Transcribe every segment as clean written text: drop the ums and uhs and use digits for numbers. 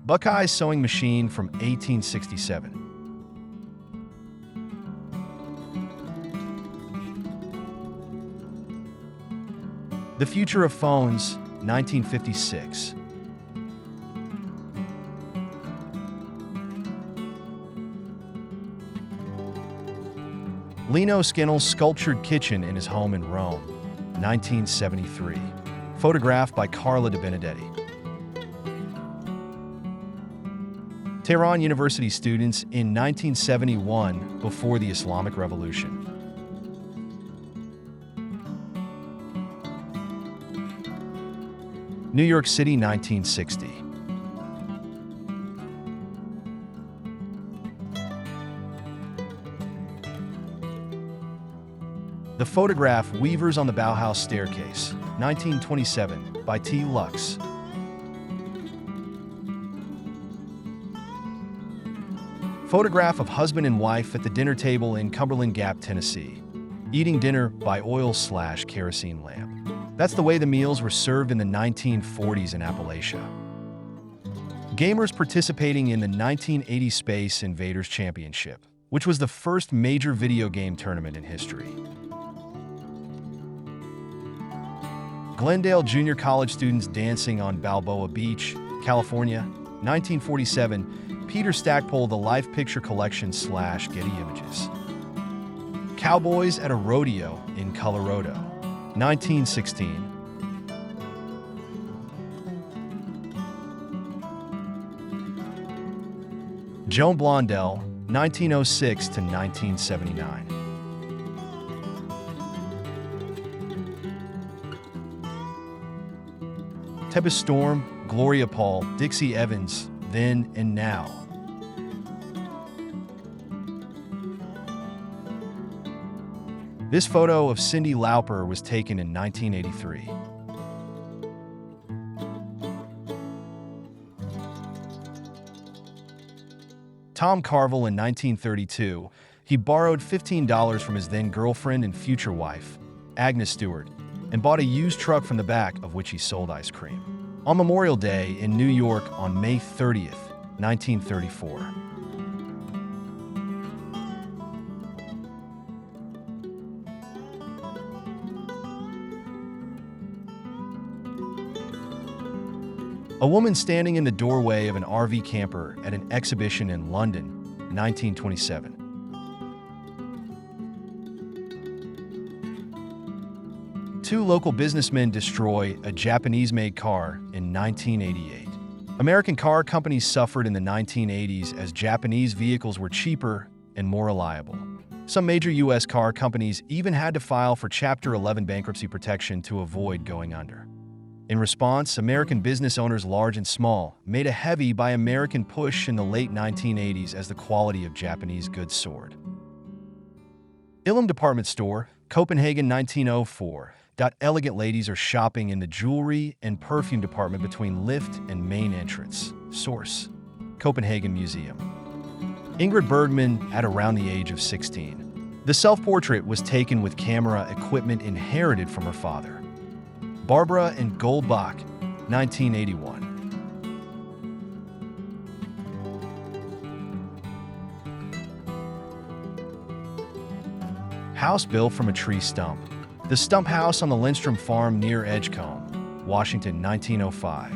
Buckeye sewing machine from 1867. The future of phones, 1956. Lino Skinel's sculptured kitchen in his home in Rome, 1973. Photographed by Carla de Benedetti. Tehran University students in 1971, before the Islamic Revolution. New York City, 1960. The photograph Weavers on the Bauhaus Staircase, 1927, by T. Lux. Photograph of husband and wife at the dinner table in Cumberland Gap, Tennessee. Eating dinner by oil/kerosene lamp. That's the way the meals were served in the 1940s in Appalachia. Gamers participating in the 1980 Space Invaders Championship, which was the first major video game tournament in history. Glendale Junior College students dancing on Balboa Beach, California, 1947. Peter Stackpole, The Life Picture Collection / Getty Images. Cowboys at a Rodeo in Colorado, 1916. Joan Blondell, 1906 to 1979. Tebus Storm, Gloria Paul, Dixie Evans, Then and Now. This photo of Cyndi Lauper was taken in 1983. Tom Carville in 1932, he borrowed $15 from his then-girlfriend and future wife, Agnes Stewart, and bought a used truck from the back of which he sold ice cream. On Memorial Day in New York on May 30th, 1934. A woman standing in the doorway of an RV camper at an exhibition in London, 1927. Two local businessmen destroy a Japanese-made car in 1988. American car companies suffered in the 1980s as Japanese vehicles were cheaper and more reliable. Some major U.S. car companies even had to file for Chapter 11 bankruptcy protection to avoid going under. In response, American business owners large and small made a heavy Buy American push in the late 1980s as the quality of Japanese goods soared. Ilum Department Store, Copenhagen, 1904. Elegant ladies are shopping in the jewelry and perfume department between lift and main entrance. Source: Copenhagen Museum. Ingrid Bergman at around the age of 16. The self-portrait was taken with camera equipment inherited from her father. Barbara and Goldbach, 1981. House built from a tree stump. The Stump House on the Lindstrom Farm near Edgecombe, Washington, 1905.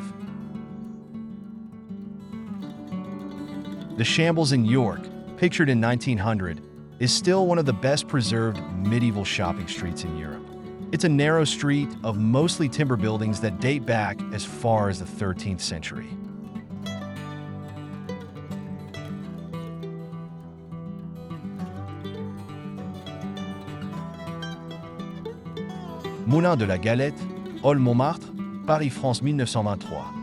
The Shambles in York, pictured in 1900, is still one of the best preserved medieval shopping streets in Europe. It's a narrow street of mostly timber buildings that date back as far as the 13th century. Moulin de la Galette, Hall Montmartre, Paris, France, 1923.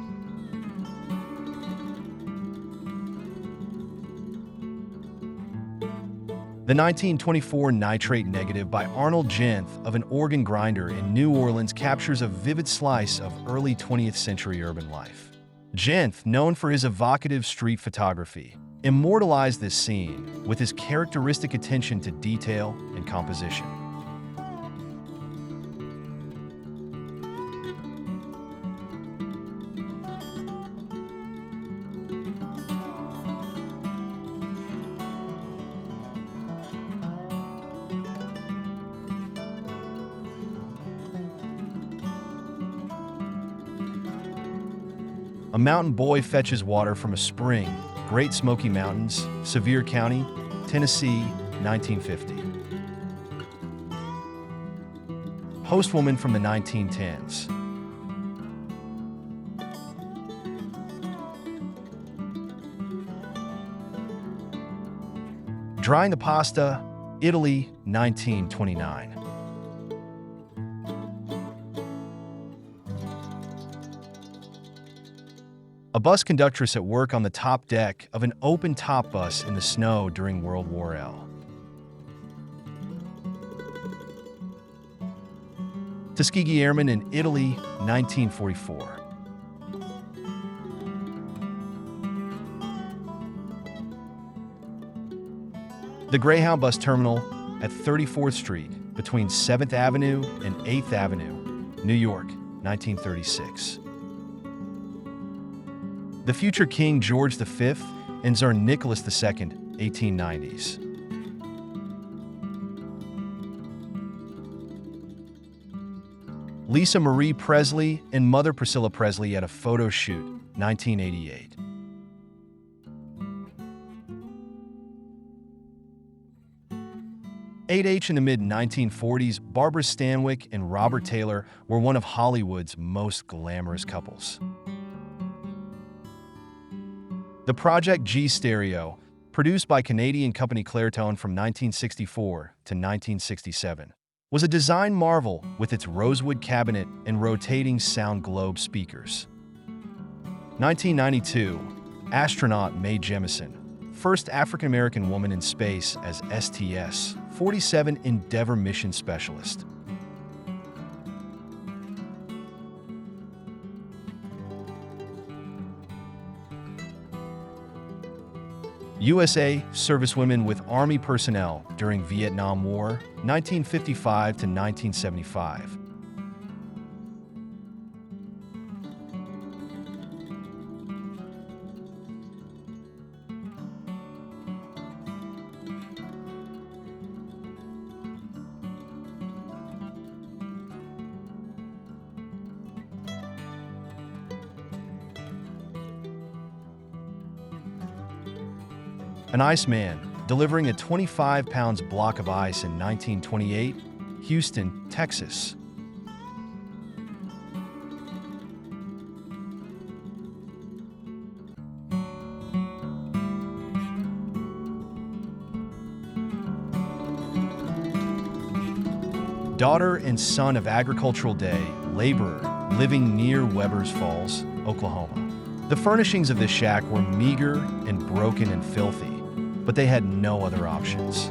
The 1924 nitrate negative by Arnold Jenth of an organ grinder in New Orleans captures a vivid slice of early 20th century urban life. Jenth, known for his evocative street photography, immortalized this scene with his characteristic attention to detail and composition. A mountain boy fetches water from a spring, Great Smoky Mountains, Sevier County, Tennessee, 1950. Postwoman from the 1910s. Drying the pasta, Italy, 1929. A bus conductress at work on the top deck of an open-top bus in the snow during World War L. Tuskegee Airmen in Italy, 1944. The Greyhound bus terminal at 34th Street between 7th Avenue and 8th Avenue, New York, 1936. The future King George V and Tsar Nicholas II, 1890s. Lisa Marie Presley and Mother Priscilla Presley at a photo shoot, 1988. In the mid-1940s, Barbara Stanwyck and Robert Taylor were one of Hollywood's most glamorous couples. The Project G Stereo, produced by Canadian company Clairtone from 1964 to 1967, was a design marvel with its rosewood cabinet and rotating sound globe speakers. 1992, astronaut Mae Jemison, first African-American woman in space as STS-47 Endeavour mission specialist. USA servicewomen with Army personnel during Vietnam War, 1955 to 1975. An Iceman, delivering a 25 pounds block of ice in 1928, Houston, Texas. Daughter and son of agricultural day, laborer, living near Weber's Falls, Oklahoma. The furnishings of this shack were meager and broken and filthy, but they had no other options.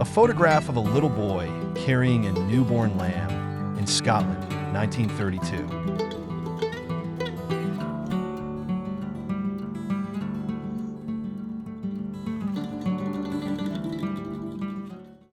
A photograph of a little boy carrying a newborn lamb in Scotland, 1932.